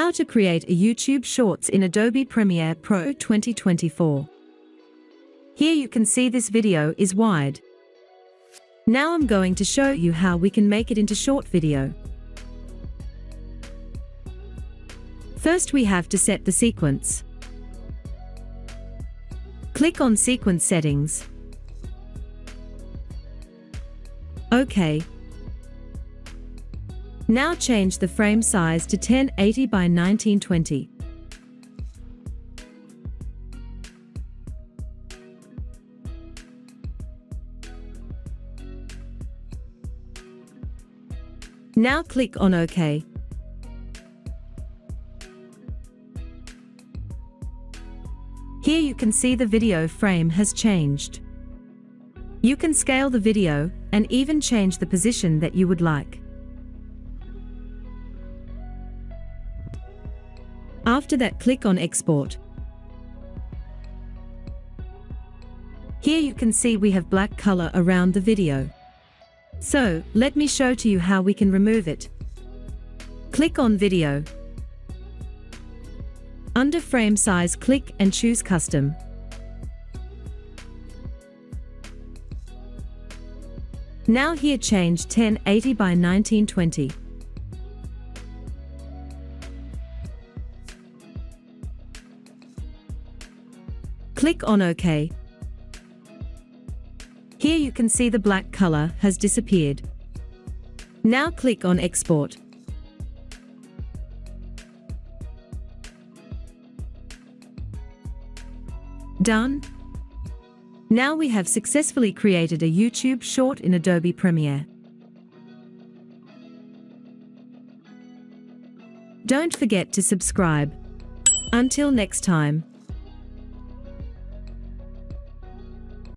How to create a YouTube Shorts in Adobe Premiere Pro 2024. Here you can see this video is wide. Now I'm going to show you how we can make it into short video. First we have to set the sequence. Click on Sequence Settings. OK. Now change the frame size to 1080 by 1920. Now click on OK. Here you can see the video frame has changed. You can scale the video and even change the position that you would like. After that, click on Export. Here you can see we have black color around the video. So, let me show to you how we can remove it. Click on Video. Under Frame Size, click and choose Custom. Now here change 1080 by 1920. Click on OK. Here you can see the black color has disappeared. Now click on Export. Done. Now we have successfully created a YouTube short in Adobe Premiere. Don't forget to subscribe. Until next time.